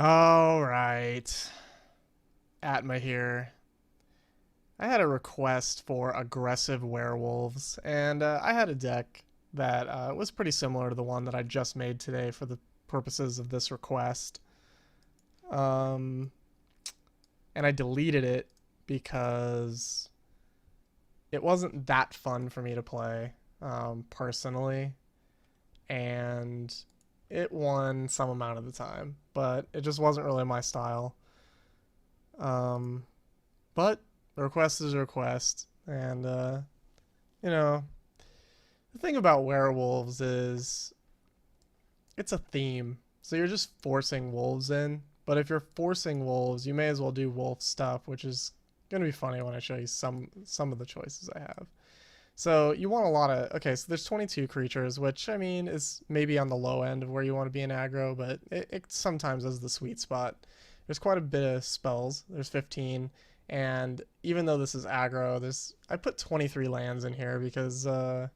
All right. Atma here. I had a request for aggressive werewolves, and I had a deck that was pretty similar to the one that I just made today for the purposes of this request. Um, and I deleted it because it wasn't that fun for me to play personally, and it won some amount of the time, but it just wasn't really my style. Um, but a request is a request, and you know, the thing about werewolves is it's a theme, so you're just forcing wolves in. But if you're forcing wolves, you may as well do wolf stuff, which is gonna be funny when I show you some of the choices I have. So you want a lot of okay. So there's 22 creatures, which I mean is maybe on the low end of where you want to be in aggro, but it sometimes is the sweet spot. There's quite a bit of spells. There's 15, and even though this is aggro, I put 23 lands in here because I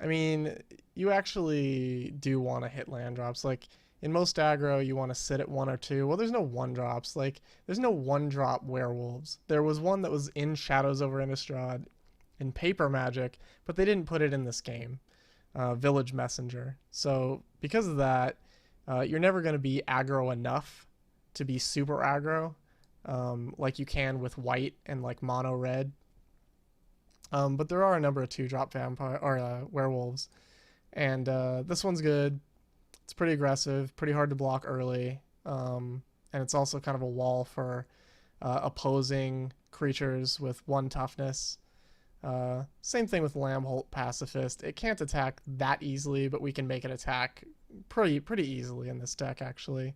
mean you actually do want to hit land drops. Like in most aggro, you want to sit at one or two. Well, there's no one drops. Like there's no one drop werewolves. There was one that was in Shadows over Innistrad in Paper Magic, but they didn't put it in this game, Village Messenger. So because of that, you're never going to be aggro enough to be super aggro, like you can with white and like mono red. But there are a number of 2-drop vampire or werewolves, and this one's good. It's pretty aggressive, pretty hard to block early, and it's also kind of a wall for opposing creatures with 1 toughness. Same thing with Lambholt Pacifist. It can't attack that easily, but we can make it attack pretty easily in this deck, actually.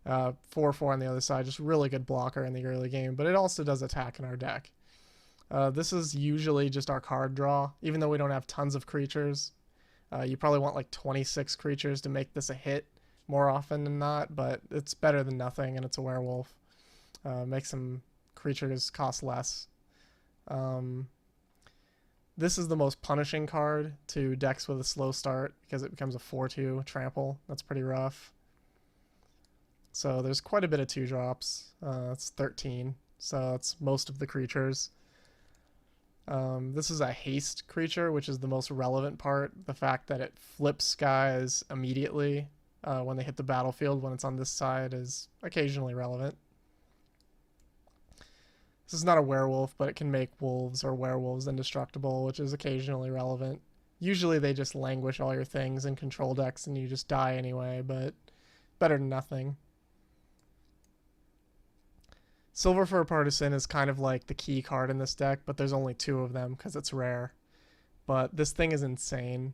4/4 on the other side, just really good blocker in the early game, but it also does attack in our deck. This is usually just our card draw, even though we don't have tons of creatures. You probably want like 26 creatures to make this a hit more often than not, but it's better than nothing, and it's a werewolf. Makes some creatures cost less. This is the most punishing card to decks with a slow start because it becomes a 4/2 trample. That's pretty rough. So there's quite a bit of 2-drops. It's 13, so that's most of the creatures. This is a haste creature, which is the most relevant part. The fact that it flips guys immediately when they hit the battlefield when it's on this side is occasionally relevant. This is not a werewolf, but it can make wolves or werewolves indestructible, which is occasionally relevant. Usually they just languish all your things in control decks and you just die anyway, but better than nothing. Silverfur Partisan is kind of like the key card in this deck, but there's only 2 of them because it's rare. But this thing is insane.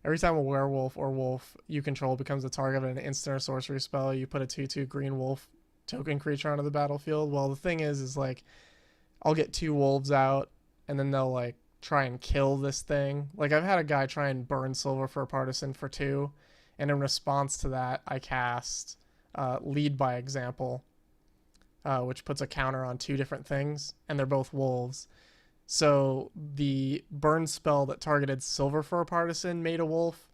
Every time a werewolf or wolf you control becomes a target of an instant or sorcery spell, you put a 2/2 green wolf token creature onto the battlefield. Well, the thing is like I'll get 2 wolves out and then they'll like try and kill this thing. Like I've had a guy try and burn Silverfur Partisan for 2, and in response to that I cast Lead by Example, which puts a counter on 2 different things, and they're both wolves. So the burn spell that targeted Silverfur Partisan made a wolf,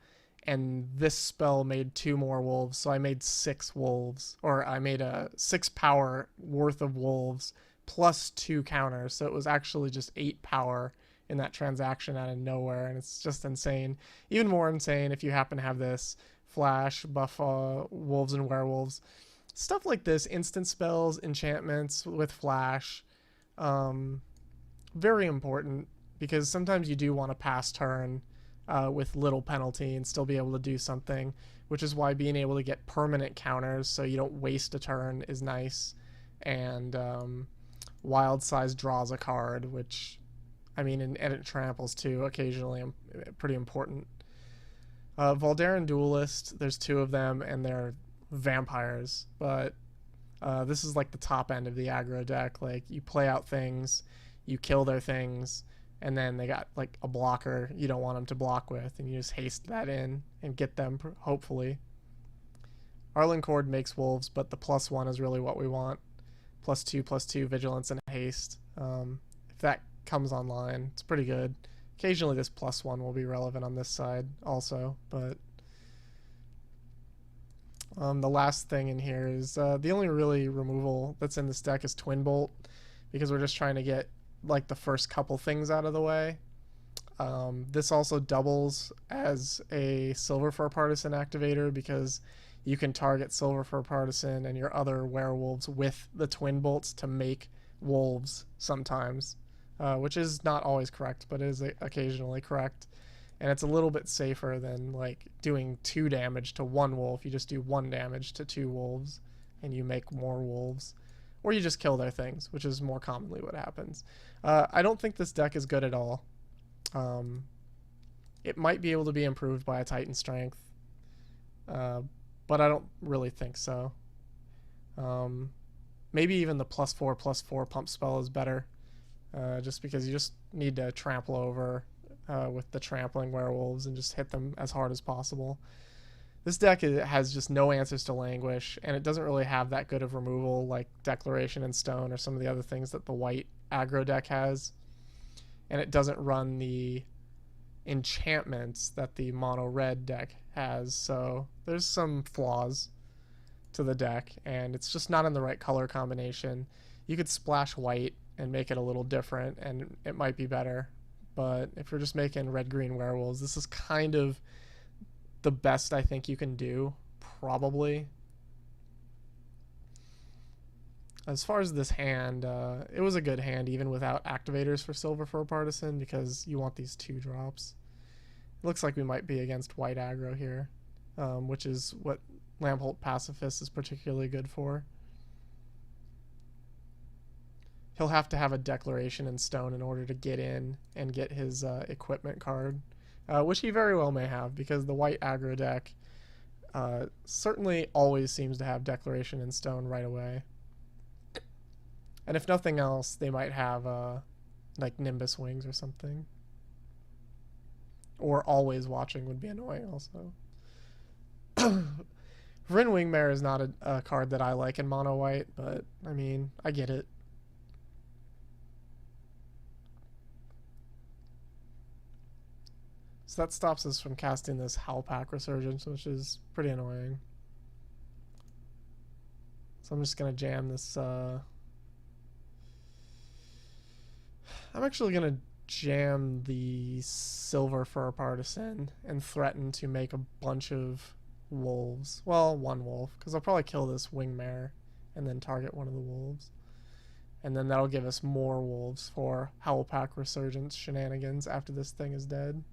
and this spell made 2 more wolves, so I made 6 wolves, or I made a 6 power worth of wolves plus 2 counters, so it was actually just 8 power in that transaction out of nowhere, and it's just insane. Even more insane if you happen to have this flash, buff wolves and werewolves. Stuff like this, instant spells, enchantments with flash, very important, because sometimes you do want to pass turn with little penalty and still be able to do something, which is why being able to get permanent counters so you don't waste a turn is nice. And Wild Size draws a card, which I mean, and it tramples too occasionally, pretty important. Voldaren Duelist, there's 2 of them, and they're vampires, but this is like the top end of the aggro deck. Like you play out things, you kill their things, and then they got like a blocker you don't want them to block with, and you just haste that in and get them, hopefully. Arlinn Kord makes wolves, but the +1 is really what we want. +2/+2 vigilance and haste. If that comes online, it's pretty good. Occasionally this +1 will be relevant on this side also, but The last thing in here is the only really removal that's in this deck is Twin Bolt, because we're just trying to get like the first couple things out of the way. This also doubles as a Silverfur Partisan activator because you can target Silverfur Partisan and your other werewolves with the Twin Bolts to make wolves sometimes, which is not always correct, but is occasionally correct. And it's a little bit safer than like doing 2 damage to 1 wolf. You just do 1 damage to 2 wolves and you make more wolves. Or you just kill their things, which is more commonly what happens. I don't think this deck is good at all. It might be able to be improved by a Titan Strength, but I don't really think so. Maybe even the +4/+4 pump spell is better, just because you just need to trample over with the trampling werewolves and just hit them as hard as possible. This deck has just no answers to Languish, and it doesn't really have that good of removal like Declaration and Stone or some of the other things that the white aggro deck has. And it doesn't run the enchantments that the mono red deck has, so there's some flaws to the deck, and it's just not in the right color combination. You could splash white and make it a little different, and it might be better, but if you're just making red-green werewolves, this is kind of the best I think you can do, probably. As far as this hand, it was a good hand even without activators for Silverfur Partisan because you want these 2 drops. It looks like we might be against white aggro here, which is what Lambholt Pacifist is particularly good for. He'll have to have a Declaration in Stone in order to get in and get his equipment card, which he very well may have because the white aggro deck certainly always seems to have Declaration in Stone right away. And if nothing else, they might have like Nimbus Wings or something. Or Always Watching would be annoying also. Vryn Wingmare is not a card that I like in mono white, but I mean, I get it. So that stops us from casting this Howlpack Resurgence, which is pretty annoying. So I'm just going to jam this... I'm actually going to jam the Silverfur Partisan and threaten to make a bunch of wolves. Well, 1 wolf, because I'll probably kill this Wingmare and then target one of the wolves. And then that'll give us more wolves for Howlpack Resurgence shenanigans after this thing is dead.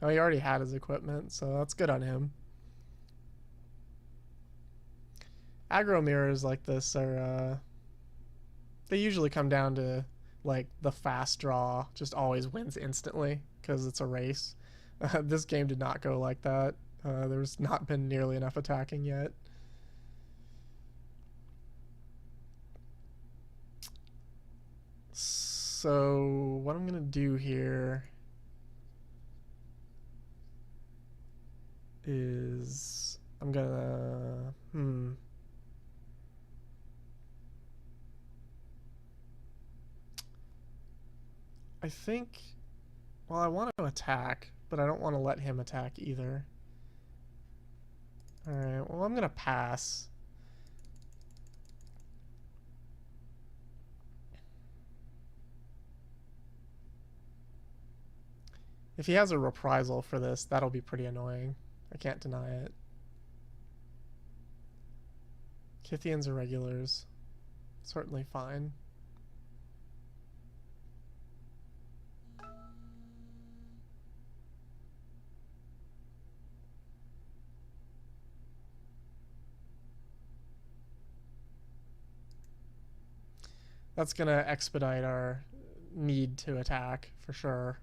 Oh, he already had his equipment, so that's good on him. Aggro mirrors like this are, they usually come down to like the fast draw just always wins instantly because it's a race. This game did not go like that. There's not been nearly enough attacking yet. So what I'm gonna do here is I'm gonna I think, well, I want to attack, but I don't want to let him attack either. Alright, well, I'm going to pass. If he has a reprisal for this, that'll be pretty annoying. I can't deny it. Kythian's Irregulars. Certainly fine. That's going to expedite our need to attack, for sure.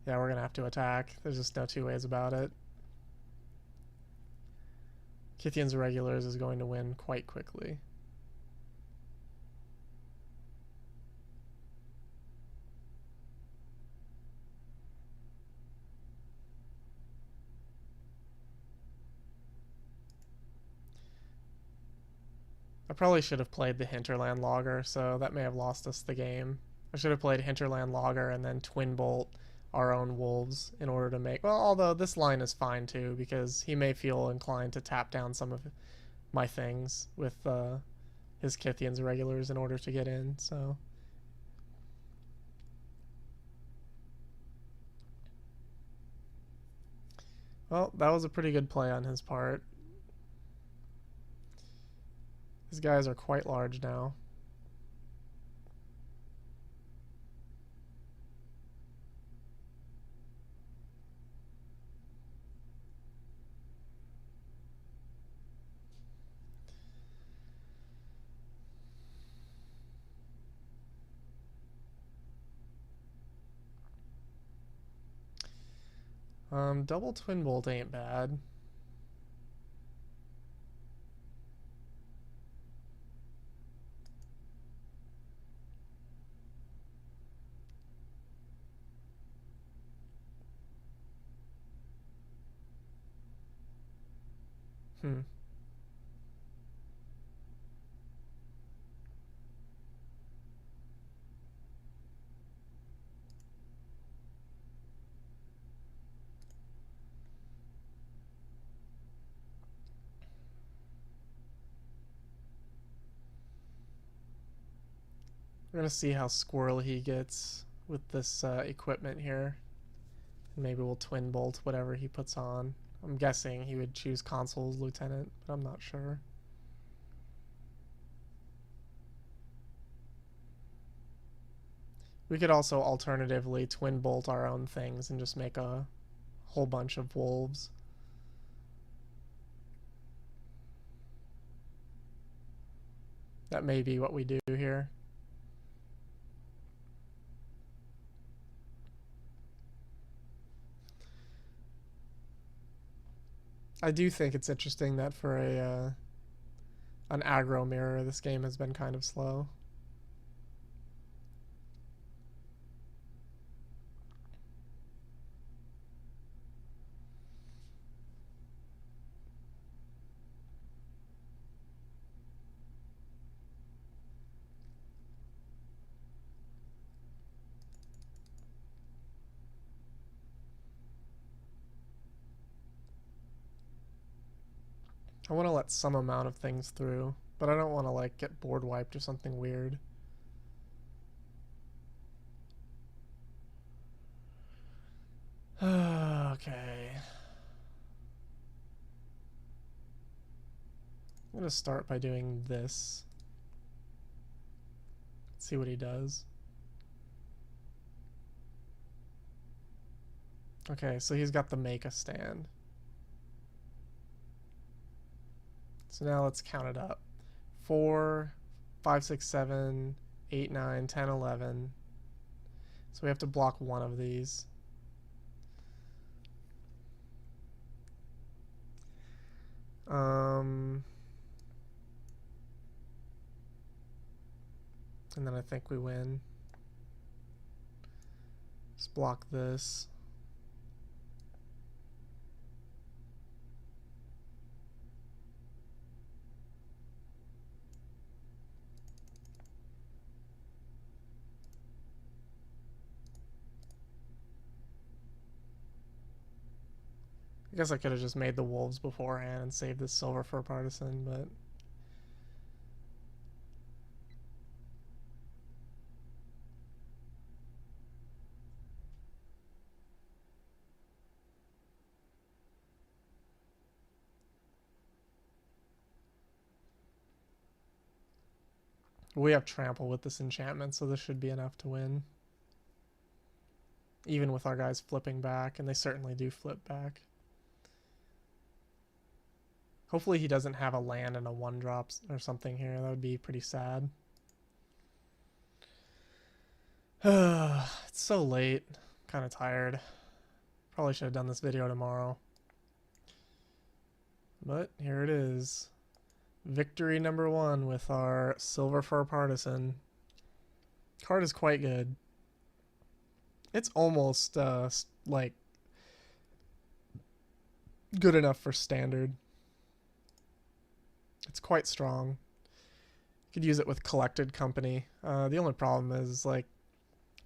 Yeah, we're going to have to attack. There's just no 2 ways about it. Kythian's Irregulars is going to win quite quickly. probably should have played the Hinterland Logger, so that may have lost us the game. I should have played Hinterland Logger and then Twin Bolt our own wolves in order to make... Well, although this line is fine too, because he may feel inclined to tap down some of my things with his Kythian's regulars in order to get in, so... Well, that was a pretty good play on his part. These guys are quite large now. Double Twin Bolt ain't bad. Hmm. We're gonna see how squirrely he gets with this equipment here. Maybe we'll Twin Bolt whatever he puts on. I'm guessing he would choose Consul's Lieutenant, but I'm not sure. We could also alternatively Twin Bolt our own things and just make a whole bunch of wolves. That may be what we do here. I do think it's interesting that for an aggro mirror, this game has been kind of slow. I want to let some amount of things through, but I don't want to like get board wiped or something weird. Okay. I'm going to start by doing this. See what he does. Okay, so he's got the make a stand. So now let's count it up. 4, 5, 6, 7, 8, 9, 10, 11. So we have to block one of these. And then I think we win. Just block this. I guess I could have just made the wolves beforehand and saved this Silverfur Partisan, but... We have trample with this enchantment, so this should be enough to win. Even with our guys flipping back, and they certainly do flip back. Hopefully he doesn't have a land and a 1-drop or something here. That would be pretty sad. It's so late. Kind of tired. Probably should have done this video tomorrow. But here it is. Victory number 1 with our Silverfur Partisan. Card is quite good. It's almost like good enough for standard. It's quite strong. Could use it with Collected Company. The only problem is, like,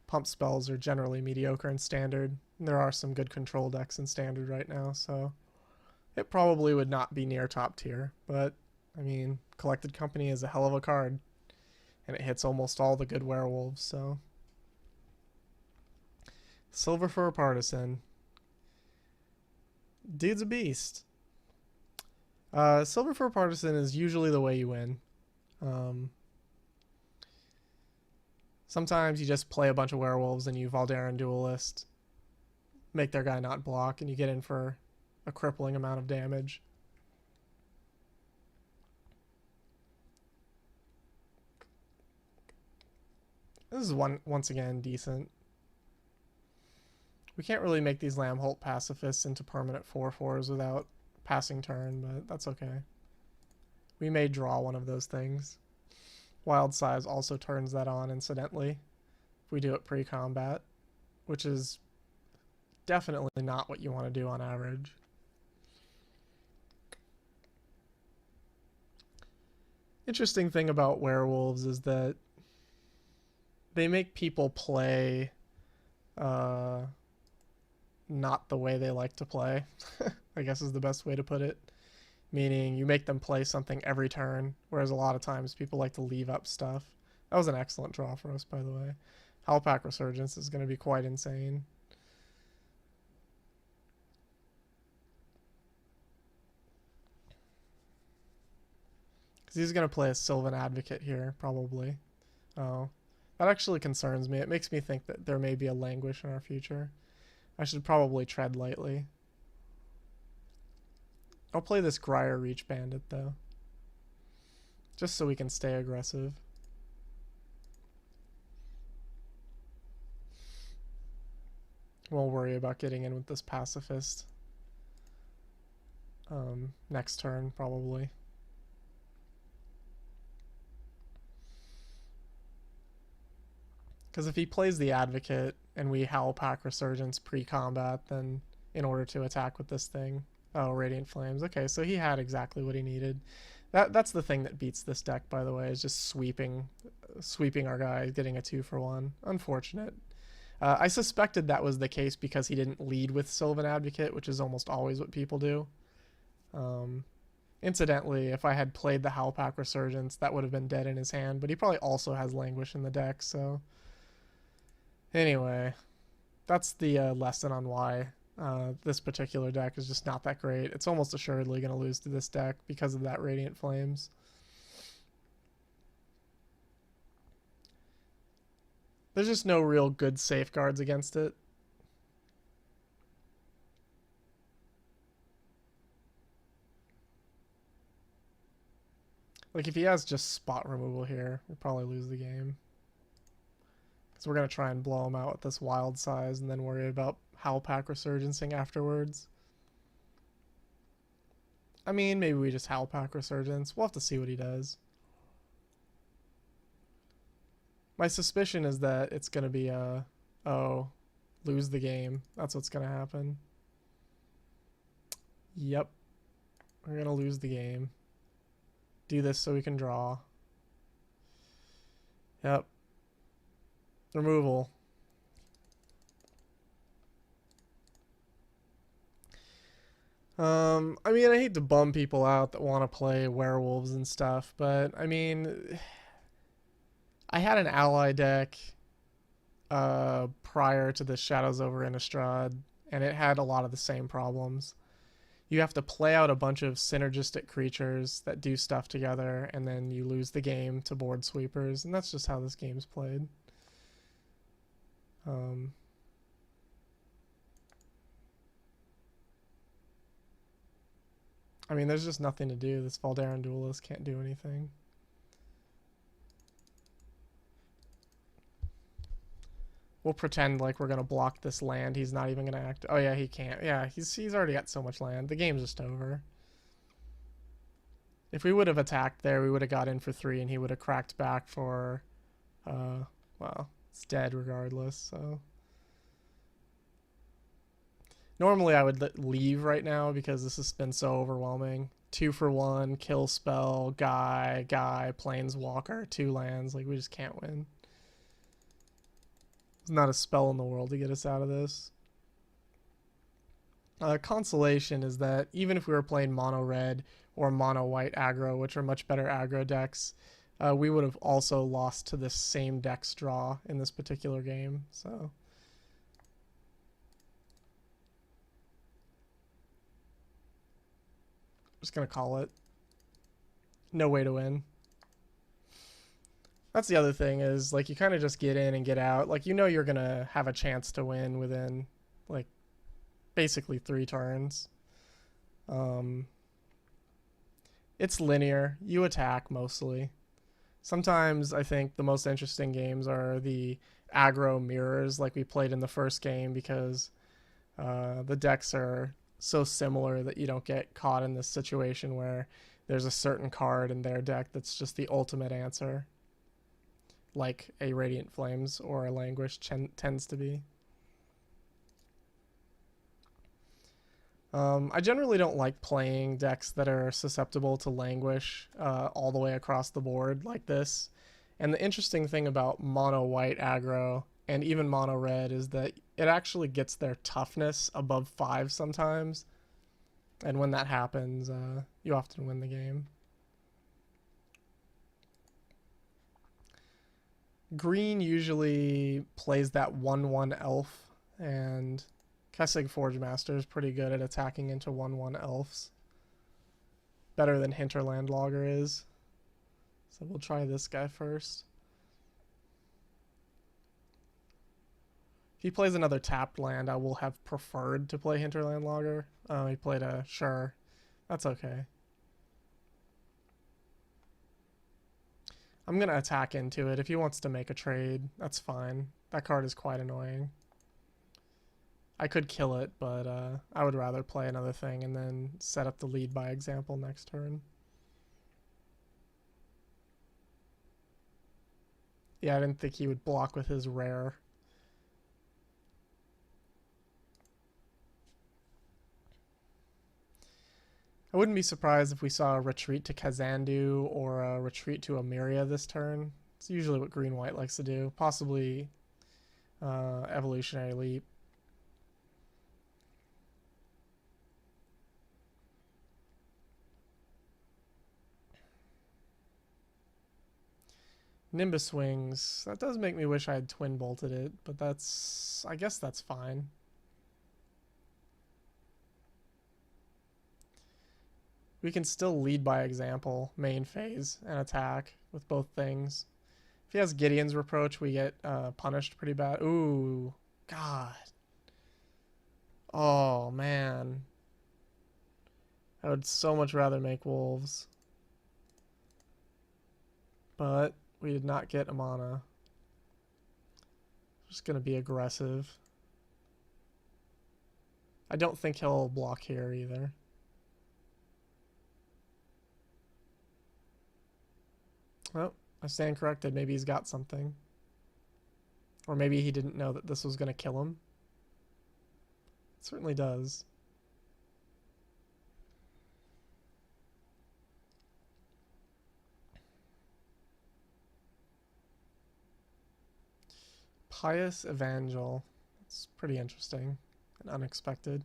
pump spells are generally mediocre in Standard. And there are some good control decks in Standard right now, so it probably would not be near top tier. But, I mean, Collected Company is a hell of a card, and it hits almost all the good werewolves, so. Silverfur Partisan. Dude's a beast. Silverfur Partisan is usually the way you win. Sometimes you just play a bunch of werewolves and you Voldaren Duelist, make their guy not block, and you get in for a crippling amount of damage. This is once again decent. We can't really make these Lambholt Pacifists into permanent 4/4s without passing turn, but that's okay. We may draw one of those things. Wild Size also turns that on, incidentally, if we do it pre-combat, which is definitely not what you want to do on average. Interesting thing about werewolves is that they make people play not the way they like to play, I guess is the best way to put it. Meaning you make them play something every turn, whereas a lot of times people like to leave up stuff. That was an excellent draw for us, by the way. Howlpack Resurgence is going to be quite insane. Because he's going to play a Sylvan Advocate here, probably. Oh, that actually concerns me. It makes me think that there may be a Languish in our future. I should probably tread lightly. I'll play this Grier Reach Bandit, though. Just so we can stay aggressive. Won't worry about getting in with this Pacifist. Next turn, probably. Because if he plays the Advocate and we Howlpack Resurgence pre-combat, then in order to attack with this thing... Oh, Radiant Flames. Okay, so he had exactly what he needed. That's the thing that beats this deck, by the way, is just sweeping our guy, getting a 2-for-1. Unfortunate. I suspected that was the case because he didn't lead with Sylvan Advocate, which is almost always what people do. Incidentally, if I had played the Howlpack Resurgence, that would have been dead in his hand, but he probably also has Languish in the deck, so... Anyway, that's the lesson on why this particular deck is just not that great. It's almost assuredly going to lose to this deck because of that Radiant Flames. There's just no real good safeguards against it. Like, if he has just spot removal here, we'll probably lose the game. So we're going to try and blow him out with this Wild Size and then worry about Howlpack Resurgencing afterwards. I mean, maybe we just Howlpack Resurgence. We'll have to see what he does. My suspicion is that it's going to be oh, lose the game. That's what's going to happen. Yep. We're going to lose the game. Do this so we can draw. Yep. Removal. I mean, I hate to bum people out that want to play werewolves and stuff, but I mean, I had an ally deck prior to the Shadows over Innistrad, and it had a lot of the same problems. You have to play out a bunch of synergistic creatures that do stuff together, and then you lose the game to board sweepers, and that's just how this game's played. I mean, there's just nothing to do. This Voldaren Duelist can't do anything. We'll pretend like we're going to block this land. He's not even going to act. Oh, yeah, he can't. Yeah, he's already got so much land. The game's just over. If we would have attacked there, we would have got in for 3, and he would have cracked back for... well, it's dead regardless, so... Normally I would leave right now because this has been so overwhelming. 2-for-1, kill spell, guy, planeswalker, 2 lands. Like, we just can't win. There's not a spell in the world to get us out of this. Consolation is that even if we were playing mono red or mono white aggro, which are much better aggro decks, we would have also lost to this same deck's draw in this particular game. So just gonna call it. No way to win. That's the other thing is, like, you kind of just get in and get out. Like, you know you're gonna have a chance to win within, like, basically 3 turns. It's linear. You attack mostly. Sometimes I think the most interesting games are the aggro mirrors like we played in the first game, because the decks are so similar that you don't get caught in this situation where there's a certain card in their deck that's just the ultimate answer, like a Radiant Flames or a Languish tends to be. I generally don't like playing decks that are susceptible to Languish all the way across the board like this. And the interesting thing about mono white aggro and even mono red is that it actually gets their toughness above 5 sometimes. And when that happens, you often win the game. Green usually plays that 1/1 elf, and Kessig Forgemaster is pretty good at attacking into 1/1 elves. Better than Hinterland Logger is. So we'll try this guy first. If he plays another tapped land, I will have preferred to play Hinterland Logger. Oh, he played a... Sure. That's okay. I'm going to attack into it. If he wants to make a trade, that's fine. That card is quite annoying. I could kill it, but I would rather play another thing and then set up the lead by example next turn. Yeah, I didn't think he would block with his rare. I wouldn't be surprised if we saw a retreat to Kazandu or a retreat to Emiria this turn. It's usually what green-white likes to do. Possibly Evolutionary Leap. Nimbus Wings. That does make me wish I had twin bolted it, but that's... I guess that's fine. We can still lead by example, main phase, and attack with both things. If he has Gideon's Reproach, we get punished pretty bad. Ooh, God. Oh, man. I would so much rather make wolves. But we did not get a mana. Just going to be aggressive. I don't think he'll block here either. Oh, I stand corrected. Maybe he's got something. Or maybe he didn't know that this was going to kill him. It certainly does. Pious Evangel. That's pretty interesting and unexpected.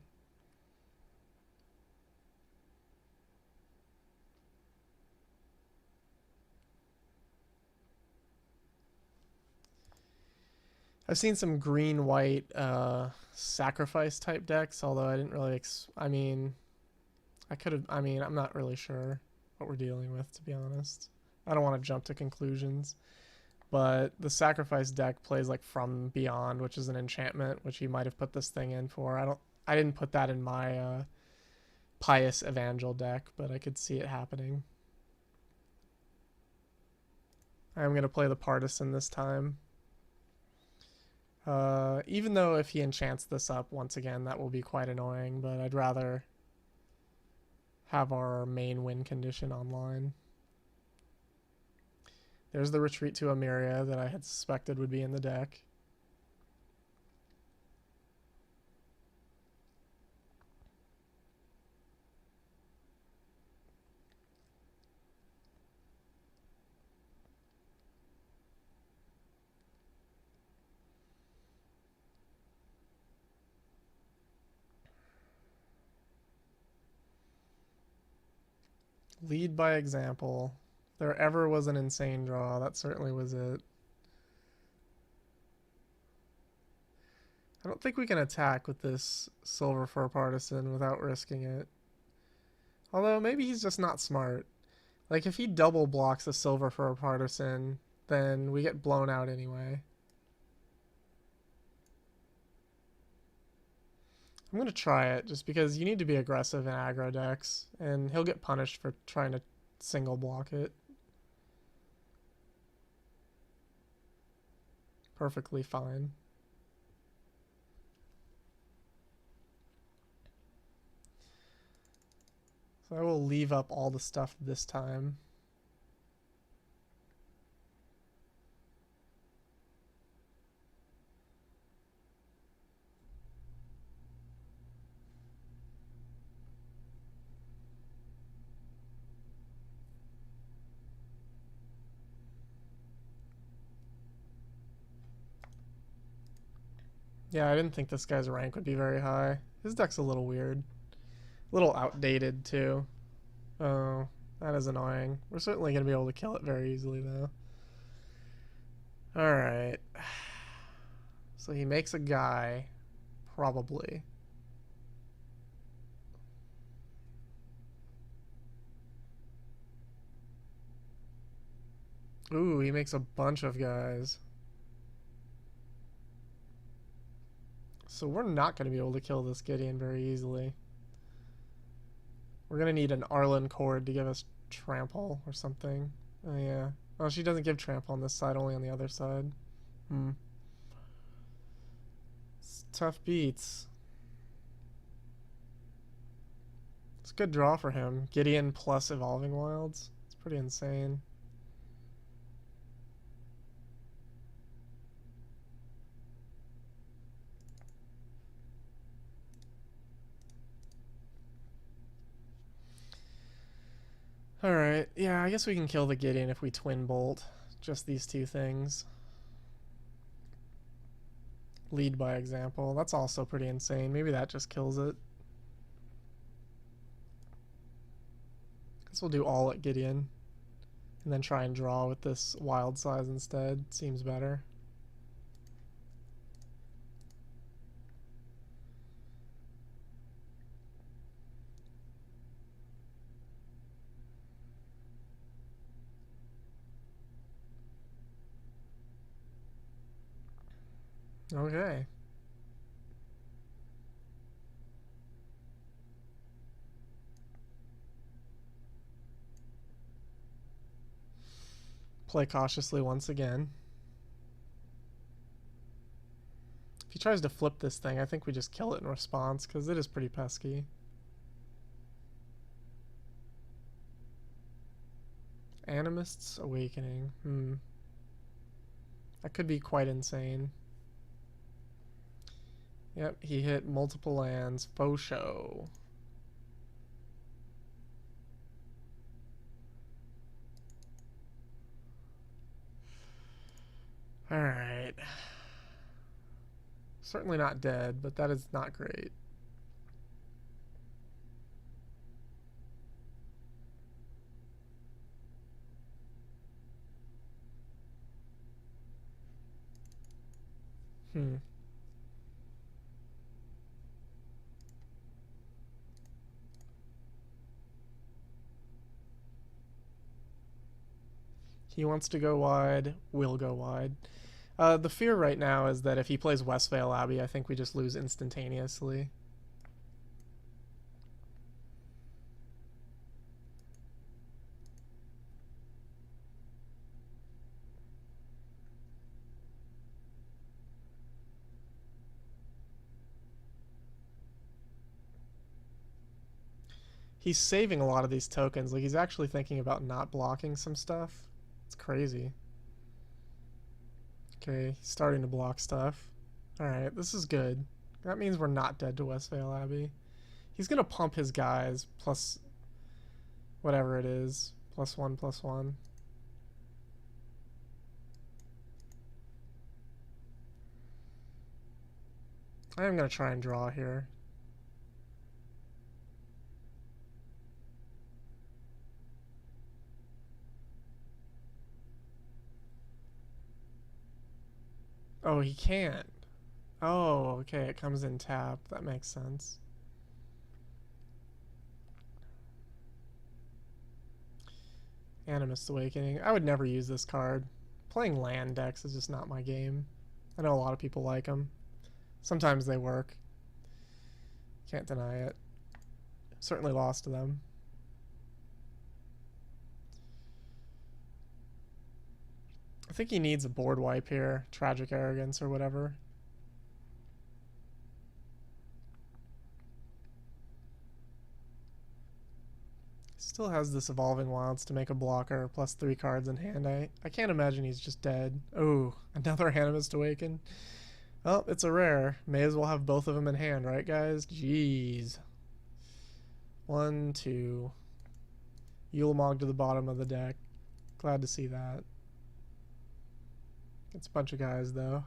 I've seen some green-white sacrifice type decks, although I didn't really... I mean, I could have... I mean, I'm not really sure what we're dealing with, to be honest. I don't want to jump to conclusions. But the sacrifice deck plays like From Beyond, which is an enchantment, which he might have put this thing in for. I didn't put that in my Pious Evangel deck, but I could see it happening. I'm going to play the Partisan this time. Even though if he enchants this up once again, that will be quite annoying, but I'd rather have our main win condition online. There's the retreat to Emiria that I had suspected would be in the deck. Lead by example. If there ever was an insane draw, that certainly was it. I don't think we can attack with this Silverfur Partisan without risking it. Although maybe he's just not smart. Like if he double blocks the Silverfur Partisan, then we get blown out anyway. I'm going to try it just because you need to be aggressive in aggro decks, and he'll get punished for trying to single block it. Perfectly fine. So I will leave up all the stuff this time. Yeah, I didn't think this guy's rank would be very high. His deck's a little weird. A little outdated, too. Oh, that is annoying. We're certainly going to be able to kill it very easily, though. Alright. So he makes a guy. Probably. Ooh, he makes a bunch of guys. So we're not going to be able to kill this Gideon very easily. We're going to need an Arlinn Kord to give us trample or something. Oh, yeah. Oh, she doesn't give trample on this side, only on the other side. It's tough beats. It's a good draw for him. Gideon plus Evolving Wilds. It's pretty insane. Alright, yeah, I guess we can kill the Gideon if we twin bolt. Just these two things. Lead by example. That's also pretty insane. Maybe that just kills it. Guess we'll do all at Gideon. And then try and draw with this wild size instead. Seems better. Okay. Play cautiously once again. If he tries to flip this thing, I think we just kill it in response, because it is pretty pesky. Animist's Awakening. That could be quite insane. Yep, he hit multiple lands. Faux show. Alright. Certainly not dead, but that is not great. He wants to go wide. We'll go wide. The fear right now is that if he plays Westvale Abbey, I think we just lose instantaneously. He's saving a lot of these tokens. Like, he's actually thinking about not blocking some stuff. It's crazy. Okay, he's starting to block stuff. Alright, this is good. That means we're not dead to Westvale Abbey. He's gonna pump his guys, plus whatever it is. +1/+1. I am gonna try and draw here. Oh, he can't. Oh, okay, it comes in tap. That makes sense. Animist Awakening. I would never use this card. Playing land decks is just not my game. I know a lot of people like them. Sometimes they work. Can't deny it. Certainly lost to them. I think he needs a board wipe here. Tragic Arrogance or whatever. Still has this Evolving Wilds to make a blocker, plus 3 cards in hand. I can't imagine he's just dead. Oh, another Animist Awaken. Well, it's a rare. May as well have both of them in hand, right, guys? Jeez. 1, 2. Yulmog to the bottom of the deck. Glad to see that. It's a bunch of guys, though.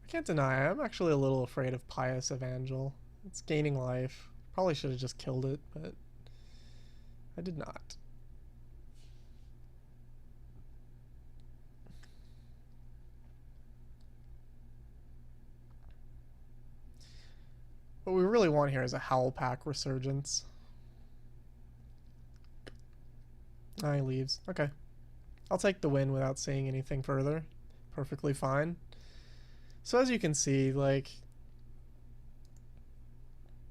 I can't deny, I'm actually a little afraid of Pious Evangel. It's gaining life. Probably should have just killed it, but I did not. What we really want here is a Howl Pack Resurgence. He leaves. Okay. I'll take the win without saying anything further. Perfectly fine. So as you can see, like,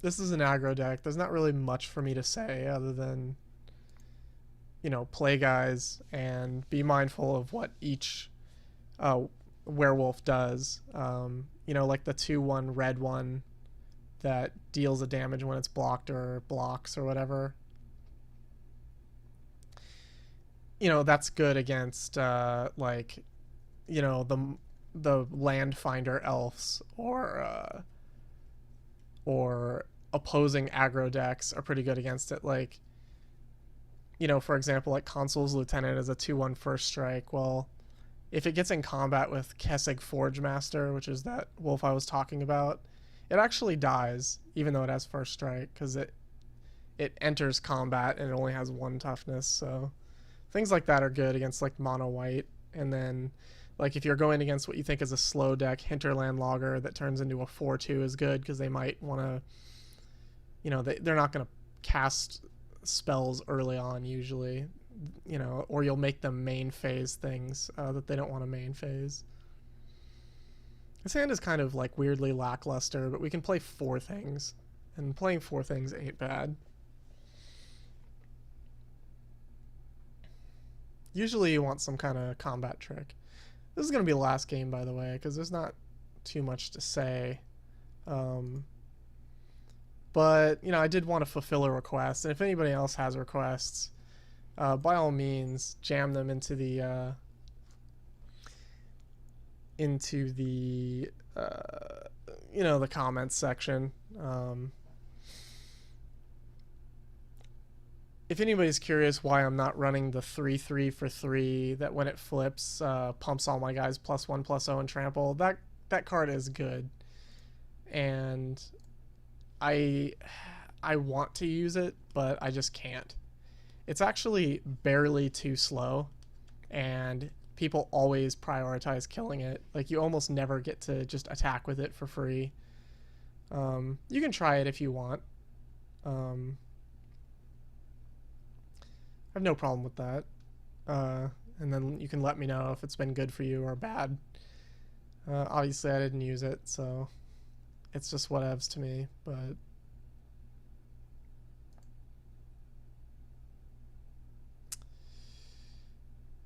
this is an aggro deck. There's not really much for me to say other than, you know, play guys and be mindful of what each werewolf does. You know, like the 2/1 red one that deals a damage when it's blocked or blocks or whatever. You know, that's good against like, you know, the Landfinder elves or opposing aggro decks are pretty good against it. Like, you know, for example, like Consul's Lieutenant is a 2/1 first strike. Well, if it gets in combat with Kessig Forgemaster, which is that wolf I was talking about, it actually dies, even though it has first strike, because it enters combat and it only has 1 toughness. So things like that are good against like mono white. And then like if you're going against what you think is a slow deck, Hinterland Logger that turns into a 4/2 is good because they might want to, you know, they're not going to cast spells early on usually, you know, or you'll make them main phase things that they don't want to main phase. This hand is kind of like weirdly lackluster, but we can play 4 things, and playing 4 things ain't bad. Usually you want some kind of combat trick. This is going to be the last game, by the way, because there's not too much to say. But, you know, I did want to fulfill a request, and if anybody else has requests, by all means, jam them into the you know, the comments section. If anybody's curious why I'm not running the 3/3 for 3 that when it flips pumps all my guys +1/+0 and trample, that card is good, and I want to use it, but I just can't. It's actually barely too slow, and people always prioritize killing it. Like, you almost never get to just attack with it for free. You can try it if you want. I have no problem with that. And then you can let me know if it's been good for you or bad. Obviously, I didn't use it, so it's just whatevs to me, but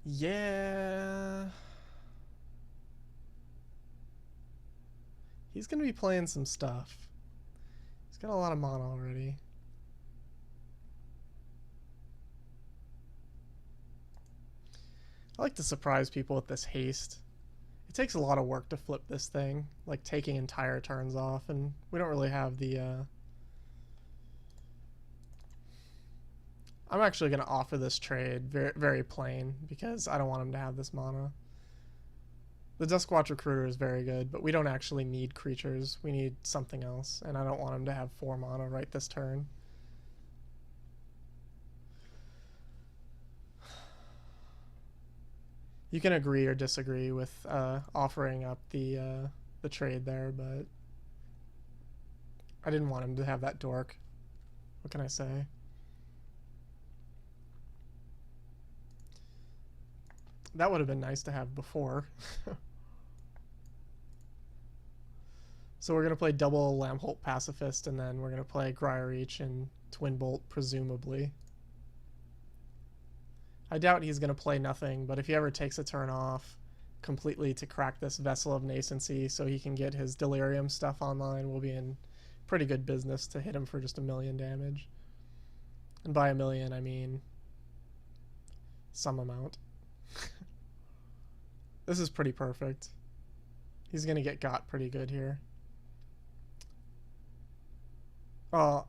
yeah. He's going to be playing some stuff. He's got a lot of mana already. I like to surprise people with this haste. It takes a lot of work to flip this thing, like taking entire turns off, and we don't really have the I'm actually going to offer this trade very, very plain because I don't want him to have this mana. The Duskwatch Recruiter is very good, but we don't actually need creatures. We need something else, and I don't want him to have 4 mana right this turn. You can agree or disagree with offering up the trade there, but I didn't want him to have that dork. What can I say? That would have been nice to have before. So we're going to play double Lambholt Pacifist, and then we're going to play Grier each and Twin Bolt, presumably. I doubt he's going to play nothing, but if he ever takes a turn off completely to crack this Vessel of Nascency so he can get his Delirium stuff online, we'll be in pretty good business to hit him for just 1,000,000 damage. And by 1,000,000, I mean some amount. This is pretty perfect. He's going to get got pretty good here. Well,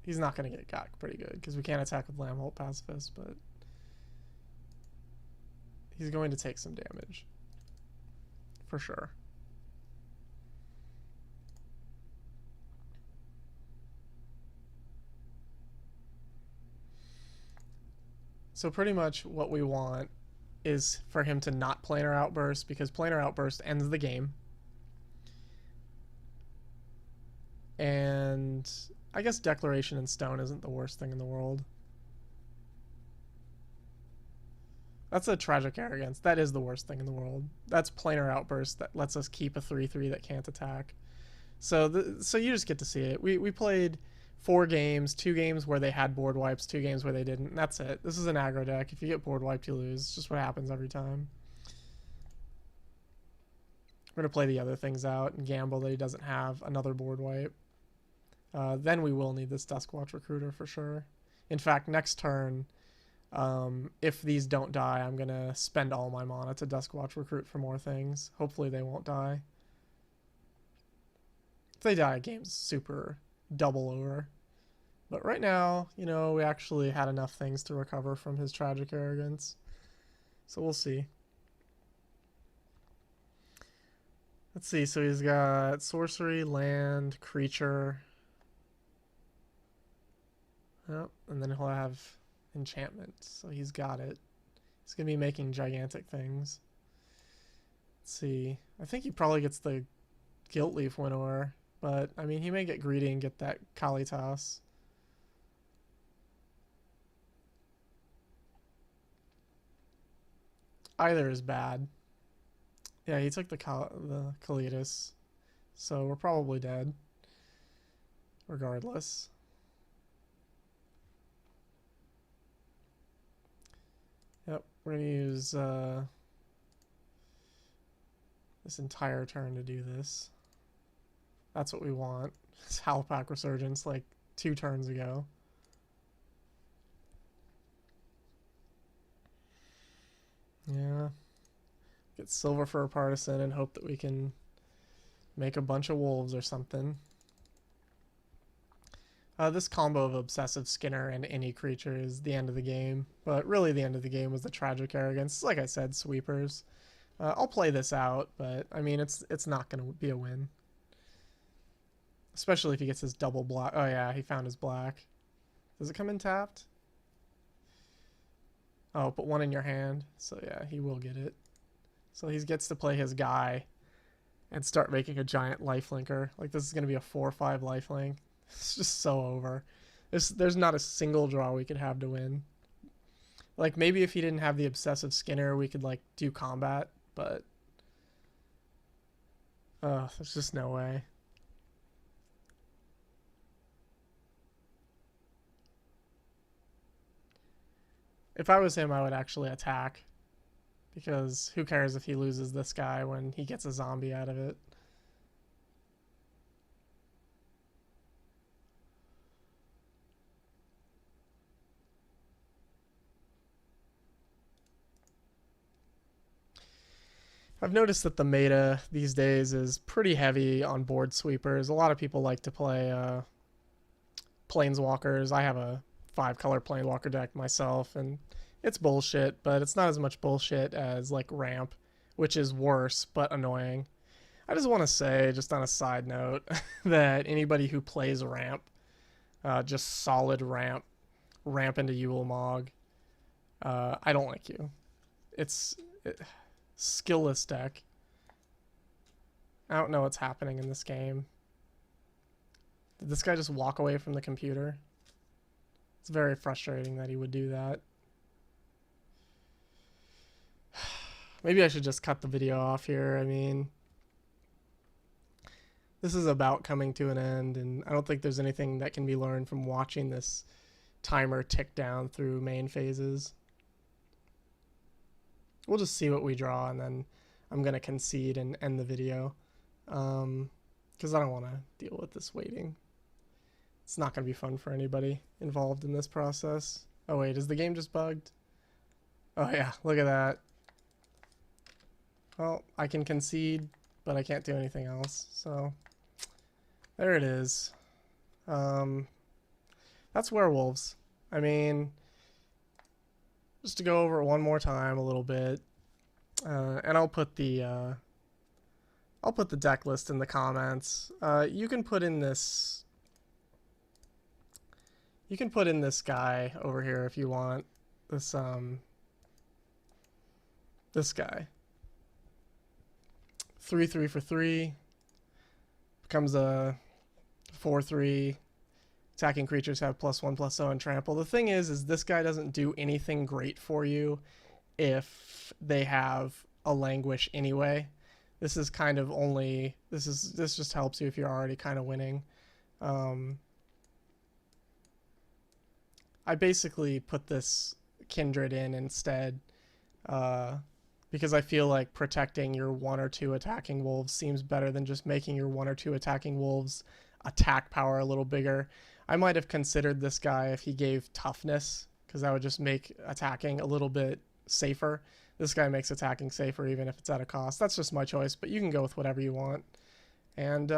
he's not going to get got pretty good because we can't attack with Lambholt Pacifist, but he's going to take some damage. For sure. So pretty much what we want is for him to not Planar Outburst, because Planar Outburst ends the game. And I guess Declaration in Stone isn't the worst thing in the world. That's a Tragic Arrogance. That is the worst thing in the world. That's Planar Outburst that lets us keep a 3/3 that can't attack. So so you just get to see it. We played 4 games, 2 games where they had board wipes, 2 games where they didn't. And that's it. This is an aggro deck. If you get board wiped, you lose. It's just what happens every time. We're going to play the other things out and gamble that he doesn't have another board wipe. Then we will need this Duskwatch Recruiter for sure. In fact, next turn, if these don't die, I'm going to spend all my mana to Duskwatch Recruit for more things. Hopefully they won't die. If they die, game's super double over. But right now, you know, we actually had enough things to recover from his Tragic Arrogance. So we'll see. Let's see, so he's got sorcery, land, creature. Yep, and then he'll have enchantment, so he's got it. He's going to be making gigantic things. Let's see. I think he probably gets the Guilt Leaf Winnower, but, I mean, he may get greedy and get that Kalitas. Either is bad. Yeah, he took the Kalitas, so we're probably dead, regardless. Yep, we're going to use this entire turn to do this. That's what we want. It's Howlpack Resurgence like 2 turns ago. Yeah. Get Silverfur Partisan and hope that we can make a bunch of wolves or something. This combo of Obsessive Skinner and any creature is the end of the game, but really the end of the game was the Tragic Arrogance. Like I said, sweepers. I'll play this out, but I mean it's not going to be a win. Especially if he gets his double black. Oh yeah, he found his black. Does it come in tapped? Oh, put 1 in your hand. So yeah, he will get it. So he gets to play his guy and start making a giant lifelinker. Like this is going to be a 4/5 lifelink. It's just so over. There's not a single draw we could have to win. Like maybe if he didn't have the Obsessive Skinner, we could like do combat, but there's just no way. If I was him, I would actually attack, because who cares if he loses this guy when he gets a zombie out of it. I've noticed that the meta these days is pretty heavy on board sweepers. A lot of people like to play planeswalkers. I have a 5-color planeswalker deck myself, and it's bullshit, but it's not as much bullshit as like ramp, which is worse but annoying. I just want to say, just on a side note, that anybody who plays ramp, just solid ramp into Yule Mog, I don't like you. It's skillless deck. I don't know what's happening in this game. Did this guy just walk away from the computer? It's very frustrating that he would do that. Maybe I should just cut the video off here. I mean, this is about coming to an end, and I don't think there's anything that can be learned from watching this timer tick down through main phases. We'll just see what we draw, and then I'm going to concede and end the video. Because I don't want to deal with this waiting. It's not going to be fun for anybody involved in this process. Oh wait, is the game just bugged? Oh yeah, look at that. Well, I can concede, but I can't do anything else. So, there it is. That's werewolves. I mean, just to go over it one more time a little bit, and I'll put the deck list in the comments. You can put in this. You can put in this guy over here if you want. This guy. 3/3 for 3. Becomes a 4/3. Attacking creatures have +1/+0 and trample. The thing is this guy doesn't do anything great for you if they have a languish anyway. This is kind of only this just helps you if you're already kind of winning. I basically put this Kindred in instead because I feel like protecting your 1 or 2 attacking wolves seems better than just making your 1 or 2 attacking wolves attack power a little bigger. I might have considered this guy if he gave toughness, because that would just make attacking a little bit safer. This guy makes attacking safer even if it's at a cost. That's just my choice, but you can go with whatever you want. And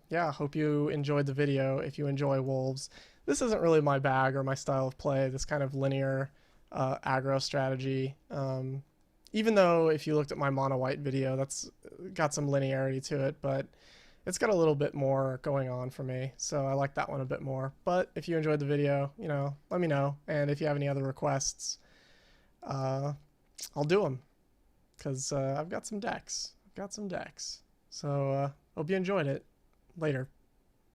yeah, hope you enjoyed the video. If you enjoy wolves, this isn't really my bag or my style of play, this kind of linear aggro strategy. Even though if you looked at my mono white video, that's got some linearity to it, but it's got a little bit more going on for me, so I like that one a bit more. But if you enjoyed the video, you know, let me know. And if you have any other requests, I'll do them, because I've got some decks. So hope you enjoyed it. Later.